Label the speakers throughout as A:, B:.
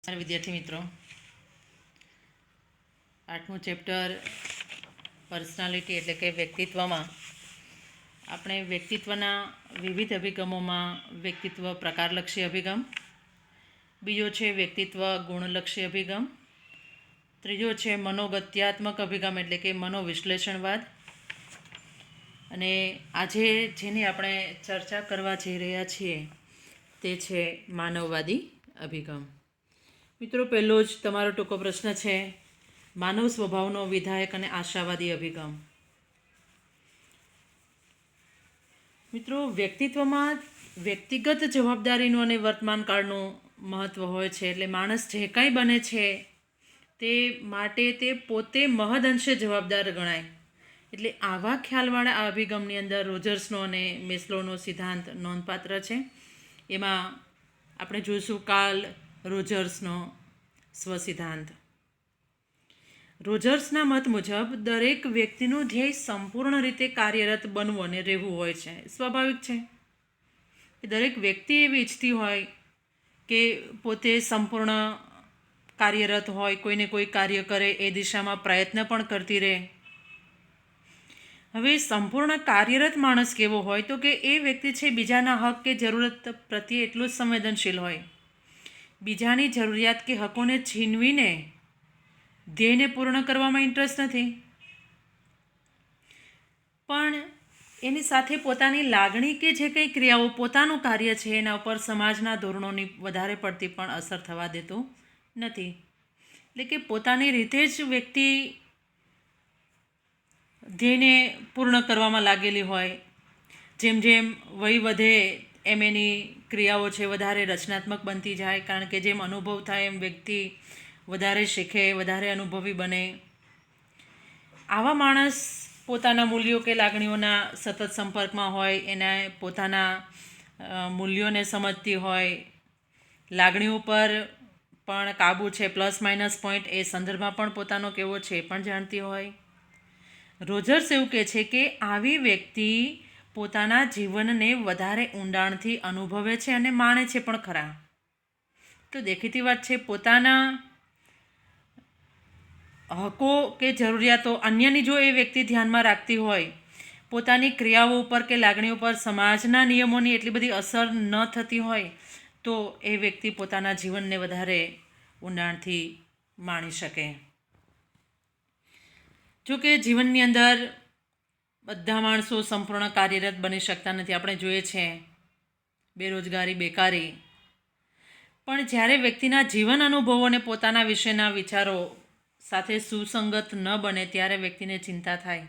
A: વિદ્યાર્થી મિત્રો, 8મું chapter personality એટલે કે વ્યક્તિત્વમાં આપણે વ્યક્તિત્વના વિવિધ અભિગમોમાં વ્યક્તિત્વ પ્રકારલક્ષી અભિગમ, બીજો છે વ્યક્તિત્વ ગુણલક્ષી અભિગમ, ત્રીજો છે મનોગત્યાત્મક અભિગમ એટલે કે મનોવિશ્લેષણવાદ, અને આજે જેની આપણે ચર્ચા કરવા જઈ રહ્યા છીએ તે છે માનવવાદી અભિગમ. મિત્રો, પહેલો જ તમારો ટૂંકો પ્રશ્ન છે માનવ સ્વભાવનો વિધાયક અને આશાવાદી અભિગમ. મિત્રો, વ્યક્તિત્વમાં વ્યક્તિગત જવાબદારીનું અને વર્તમાન કાળનું મહત્ત્વ હોય છે. એટલે માણસ જે કાંઈ બને છે તે માટે તે પોતે મહદઅંશે જવાબદાર ગણાય. એટલે આવા ખ્યાલવાળા આ અભિગમની અંદર રોજર્સનો અને મેસ્લોનો સિદ્ધાંત નોંધપાત્ર છે. એમાં આપણે જોઈશું કાર્લ રોજર્સનો સ્વસિદ્ધાંત. રોજર્સના મત મુજબ દરેક વ્યક્તિનું ધ્યેય સંપૂર્ણ રીતે કાર્યરત બનવું અને રહેવું હોય છે. સ્વાભાવિક છે કે દરેક વ્યક્તિ એવી ઈચ્છતી હોય કે પોતે સંપૂર્ણ કાર્યરત હોય, કોઈને કોઈ કાર્ય કરે, એ દિશામાં પ્રયત્ન પણ કરતી રહે. હવે સંપૂર્ણ કાર્યરત માણસ કેવો હોય તો કે એ વ્યક્તિ છે બીજાના હક કે જરૂરત પ્રત્યે એટલું જ સંવેદનશીલ હોય. બીજાની જરૂરિયાત કે હકોને છીનવીને ધ્યેયને પૂર્ણ કરવામાં ઇન્ટરેસ્ટ નથી, પણ એની સાથે પોતાની લાગણી કે જે કંઈ ક્રિયાઓ, પોતાનું કાર્ય છે એના ઉપર સમાજના ધોરણોની વધારે પડતી પણ અસર થવા દેતું નથી. એટલે કે પોતાની રીતે જ વ્યક્તિ ધ્યેયને પૂર્ણ કરવામાં લાગેલી હોય. જેમ જેમ વય વધે એમ એની ક્રિયાઓ છે વધારે રચનાત્મક બનતી જાય, કારણ કે જેમ અનુભવ થાય એમ વ્યક્તિ વધારે શીખે, વધારે અનુભવી બને. આવા માણસ પોતાના મૂલ્યો કે લાગણીઓના સતત સંપર્કમાં હોય, એને પોતાના મૂલ્યોને સમજતી હોય, લાગણીઓ પર પણ કાબૂ છે, પ્લસ માઇનસ પોઈન્ટ એ સંદર્ભમાં પણ પોતાનો કેવો છે એ પણ જાણતી હોય. રોજર્સ એવું કહે છે કે આવી વ્યક્તિ પોતાના જીવનને વધારે ઊંડાણથી અનુભવે છે અને માણે છે પણ ખરા. તો દેખીતી વાત છે, પોતાના હકો કે જરૂરિયાતો અન્યની જો એ વ્યક્તિ ધ્યાનમાં રાખતી હોય, પોતાની ક્રિયાઓ ઉપર કે લાગણીઓ પર સમાજના નિયમોની એટલી બધી અસર ન થતી હોય, તો એ વ્યક્તિ પોતાના જીવનને વધારે ઊંડાણથી માણી શકે. જોકે જીવનની અંદર બધા માણસો સંપૂર્ણ કાર્યરત બની શકતા નથી. આપણે જોઈએ છે બેરોજગારી, બેકારી. પણ જ્યારે વ્યક્તિના જીવન અનુભવોને પોતાના વિશેના વિચારો સાથે સુસંગત ન બને ત્યારે વ્યક્તિને ચિંતા થાય.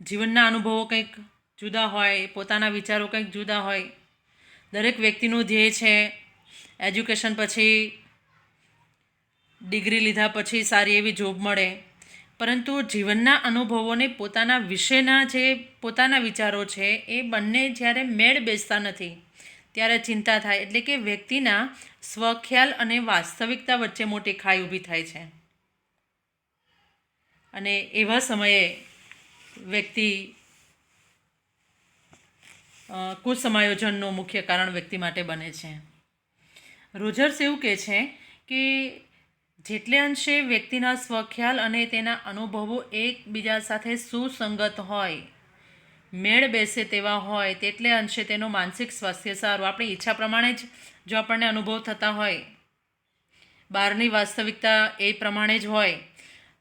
A: જીવનના અનુભવો કંઈક જુદા હોય, પોતાના વિચારો કંઈક જુદા હોય. દરેક વ્યક્તિનું ધ્યેય છે એજ્યુકેશન પછી, ડિગ્રી લીધા પછી સારી એવી જોબ મળે, પરંતુ જીવનના અનુભવોને પોતાના વિશેના જે પોતાના વિચારો છે એ બંને જ્યારે મેળ બેસતા નથી ત્યારે ચિંતા થાય. એટલે કે વ્યક્તિના સ્વખ્યાલ અને વાસ્તવિકતા વચ્ચે મોટી ખાઈ ઊભી થાય છે. અને એવા સમયે વ્યક્તિ કુસમાયોજનનું મુખ્ય કારણ વ્યક્તિ માટે બને છે. રોજર્સ એવું કહે છે કે જેટલે અંશે વ્યક્તિના સ્વખ્યાલ અને તેના અનુભવો એકબીજા સાથે સુસંગત હોય, મેળ બેસે તેવા હોય, તેટલે અંશે તેનું માનસિક સ્વાસ્થ્ય સારું. આપણી ઈચ્છા પ્રમાણે જ જો આપણને અનુભવ થતા હોય, બહારની વાસ્તવિકતા એ પ્રમાણે જ હોય,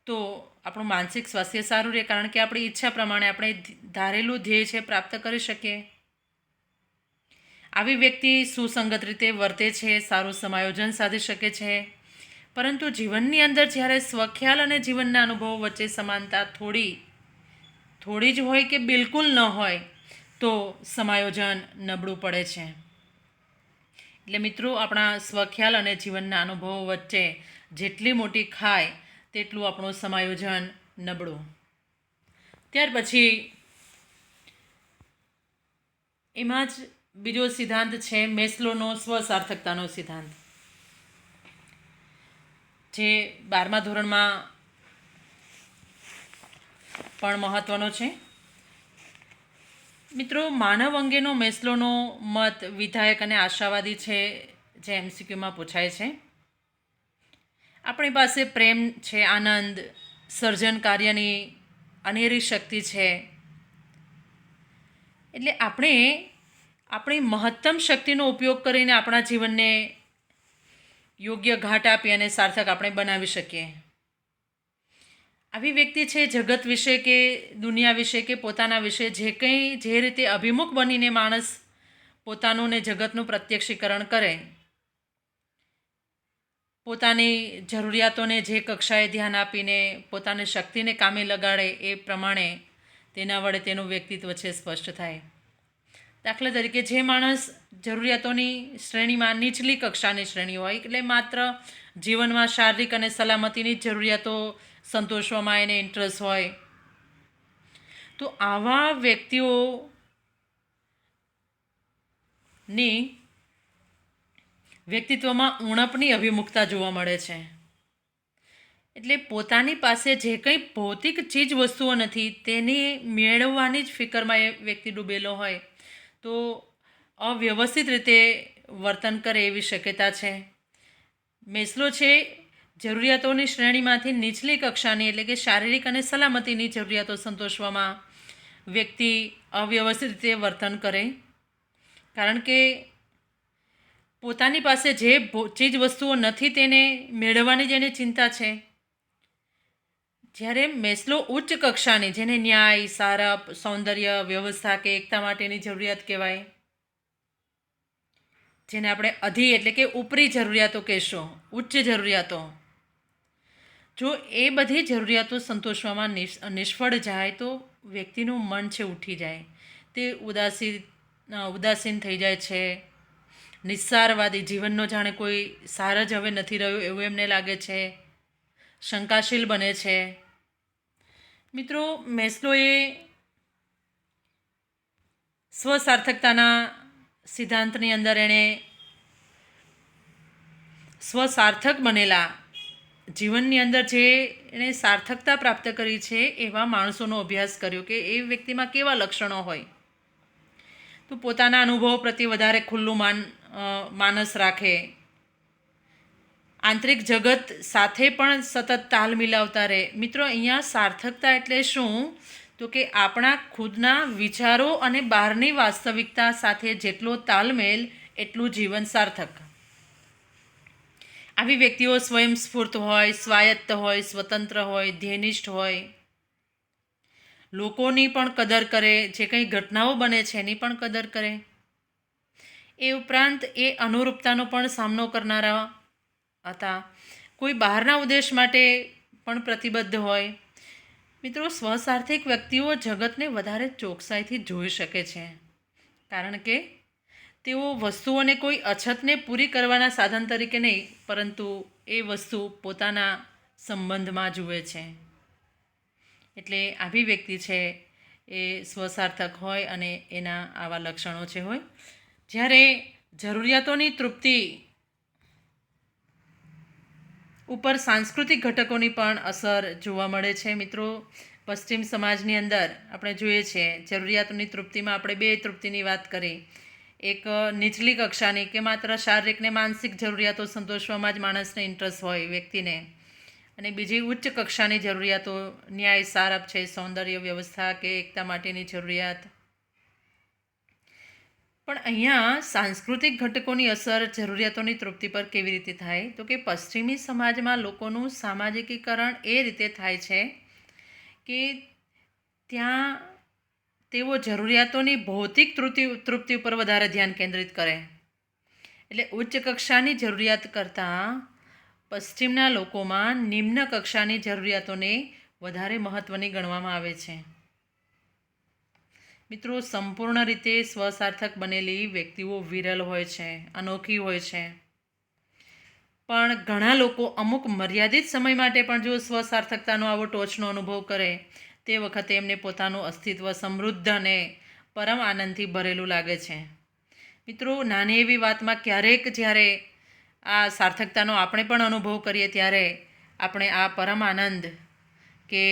A: તો આપણું માનસિક સ્વાસ્થ્ય સારું રહે, કારણ કે આપણી ઈચ્છા પ્રમાણે આપણે ધારેલું ધ્યેય છે પ્રાપ્ત કરી શકીએ. આવી વ્યક્તિ સુસંગત રીતે વર્તે છે, સારું સમાયોજન સાધી શકે છે. પરંતુ જીવનની અંદર જ્યારે સ્વખ્યાલ અને જીવનના અનુભવો વચ્ચે સમાનતા થોડી જ હોય કે બિલકુલ ન હોય, તો સમાયોજન નબળું પડે છે. એટલે મિત્રો, આપણા સ્વખ્યાલ અને જીવનના અનુભવો વચ્ચે જેટલી મોટી ખાય તેટલું આપણું સમાયોજન નબળું. ત્યાર પછી એમાં જ બીજો સિદ્ધાંત છે મેસ્લોનો સ્વસાર્થકતાનો સિદ્ધાંત, જે 12મા ધોરણમાં પણ મહત્ત્વનો છે. મિત્રો, માનવ અંગેનો મેસ્લોનો મત વિધાયક અને આશાવાદી છે, જે MCQમાં પૂછાય છે. આપણી પાસે પ્રેમ છે, આનંદ, સર્જન કાર્યની અનેરી શક્તિ છે. એટલે આપણે આપણી મહત્તમ શક્તિનો ઉપયોગ કરીને આપણા જીવનને યોગ્ય ઘાટ આપી અને સાર્થક આપણે બનાવી શકીએ. આવી વ્યક્તિ છે જગત વિશે કે દુનિયા વિશે કે પોતાના વિશે જે રીતે અભિમુખ બનીને માણસ પોતાનું ને જગતનું પ્રત્યક્ષીકરણ કરે, પોતાની જરૂરિયાતોને જે કક્ષાએ ધ્યાન આપીને પોતાની શક્તિને કામે લગાડે એ પ્રમાણે તેના વડે તેનું વ્યક્તિત્વ છે સ્પષ્ટ થાય. દાખલા તરીકે જે માણસ જરૂરિયાતોની શ્રેણીમાં નીચલી કક્ષાની શ્રેણી હોય, એટલે માત્ર જીવનમાં શારીરિક અને સલામતીની જ જરૂરિયાતો સંતોષવામાં એને ઇન્ટરેસ્ટ હોય, તો આવા વ્યક્તિઓની વ્યક્તિત્વમાં ઉણપની અભિમુખતા જોવા મળે છે. એટલે પોતાની પાસે જે કંઈ ભૌતિક ચીજ વસ્તુઓ નથી તેની મેળવવાની જ ફિકરમાં એ વ્યક્તિ ડૂબેલો હોય તો અવ્યવસ્થિત રીતે વર્તન કરે એવી શક્યતા છે. મેસ્લો છે જરૂરિયાતોની શ્રેણીમાંથી નીચલી કક્ષાની એટલે કે શારીરિક અને સલામતીની જરૂરિયાતો સંતોષવામાં વ્યક્તિ અવ્યવસ્થિત રીતે વર્તન કરે, કારણ કે પોતાની પાસે જે ચીજ વસ્તુઓ નથી તેને મેળવવાની જ એની ચિંતા છે. જ્યારે મેસ્લો ઉચ્ચ કક્ષાની, જેને ન્યાય, સારપ, સૌંદર્ય, વ્યવસ્થા કે એકતા માટેની જરૂરિયાત કહેવાય, જેને આપણે અધિ એટલે કે ઉપરી જરૂરિયાતો કહેશો, ઉચ્ચ જરૂરિયાતો, જો એ બધી જરૂરિયાતો સંતોષવામાં નિષ્ફળ જાય તો વ્યક્તિનું મન છે ઉઠી જાય, તે ઉદાસીન થઈ જાય છે, નિસ્સારવાદી, જીવનનો જાણે કોઈ સાર જ હવે નથી રહ્યો એવું એમને લાગે છે, શંકાશીલ બને છે. મિત્રો, મેસ્લોએ સ્વસાર્થકતાના સિદ્ધાંતની અંદર એણે સ્વસાર્થક બનેલા જીવનની અંદર જે એણે સાર્થકતા પ્રાપ્ત કરી છે એવા માણસોનો અભ્યાસ કર્યો કે એ વ્યક્તિમાં કેવા લક્ષણો હોય. તો પોતાના અનુભવો પ્રત્યે વધારે ખુલ્લું માનસ રાખે, આંતરિક જગત સાથે પણ સતત તાલ મિલાવતા રહે. મિત્રો, અહીંયા સાર્થકતા એટલે શું? તો કે આપણા ખુદના વિચારો અને બહારની વાસ્તવિકતા સાથે જેટલો તાલમેલ એટલું જીવન સાર્થક. આવી વ્યક્તિઓ સ્વયંસ્ફૂર્ત હોય, સ્વાયત્ત હોય, સ્વતંત્ર હોય, ધ્યેયનિષ્ઠ હોય, લોકોની પણ કદર કરે, જે કંઈ ઘટનાઓ બને છે એની પણ કદર કરે. એ ઉપરાંત એ અનુરૂપતાનો પણ સામનો કરનારા હતા. કોઈ બહારના ઉદ્દેશ માટે પણ પ્રતિબદ્ધ હોય. મિત્રો, સ્વસાર્થક વ્યક્તિઓ જગતને વધારે ચોકસાઈથી જોઈ શકે છે, કારણ કે તેઓ વસ્તુઓને કોઈ અછતને પૂરી કરવાના સાધન તરીકે નહીં, પરંતુ એ વસ્તુ પોતાના સંબંધમાં જુએ છે. એટલે આવી વ્યક્તિ છે એ સ્વસાર્થક હોય અને એના આવા લક્ષણો છે હોય. જ્યારે જરૂરિયાતોની તૃપ્તિ ઉપર સાંસ્કૃતિક ઘટકોની પણ અસર જોવા મળે છે. મિત્રો, પશ્ચિમ સમાજની અંદર આપણે જોઈએ છીએ જરૂરિયાતોની તૃપ્તિમાં આપણે બે તૃપ્તિની વાત કરી. એક નીચલી કક્ષાની કે માત્ર શારીરિક ને માનસિક જરૂરિયાતો સંતોષવામાં જ માણસને ઇન્ટરેસ્ટ હોય વ્યક્તિને, અને બીજી ઉચ્ચ કક્ષાની જરૂરિયાતો ન્યાય, સારપ છે, સૌંદર્ય, વ્યવસ્થા કે એકતા માટેની જરૂરિયાત. પણ અહીંયા સાંસ્કૃતિક ઘટકોની અસર જરૂરિયાતોની તૃપ્તિ પર કેવી રીતે થાય? તો કે પશ્ચિમી સમાજમાં લોકોનું સામાજિકીકરણ એ રીતે થાય છે કે ત્યાં તેઓ જરૂરિયાતોની ભૌતિક તૃપ્તિ ઉપર વધારે ધ્યાન કેન્દ્રિત કરે. એટલે ઉચ્ચ કક્ષાની જરૂરિયાત કરતાં પશ્ચિમના લોકોમાં નિમ્ન કક્ષાની જરૂરિયાતોને વધારે મહત્ત્વની ગણવામાં આવે છે. મિત્રો, સંપૂર્ણ રીતે સ્વસાર્થક બનેલી વ્યક્તિઓ વિરલ હોય છે, અનોખી હોય છે. પણ ઘણા લોકો અમુક મર્યાદિત સમય માટે પણ જો સ્વસાર્થકતાનો આવો ટોચનો અનુભવ કરે તે વખતે એમને પોતાનું અસ્તિત્વ સમૃદ્ધ અને પરમ આનંદથી ભરેલું લાગે છે. મિત્રો, નાની એવી વાતમાં ક્યારેક જ્યારે આ સાર્થકતાનો આપણે પણ અનુભવ કરીએ ત્યારે આપણે આ પરમ આનંદ કે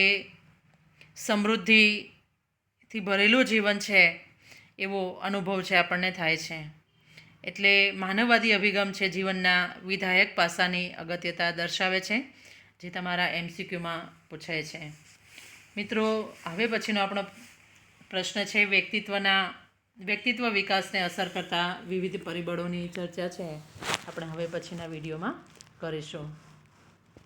A: સમૃદ્ધિથી ભરેલું જીવન છે એવો અનુભવ છે આપણને થાય છે. એટલે માનવવાદી અભિગમ છે જીવનના વિધાયક પાસાની અગત્યતા દર્શાવે છે, જે તમારા MCQમાં પૂછાય છે. મિત્રો, હવે પછીનો આપણો પ્રશ્ન છે વ્યક્તિત્વ વિકાસને અસર કરતા વિવિધ પરિબળોની ચર્ચા છે આપણે હવે પછીના વિડીયોમાં કરીશું.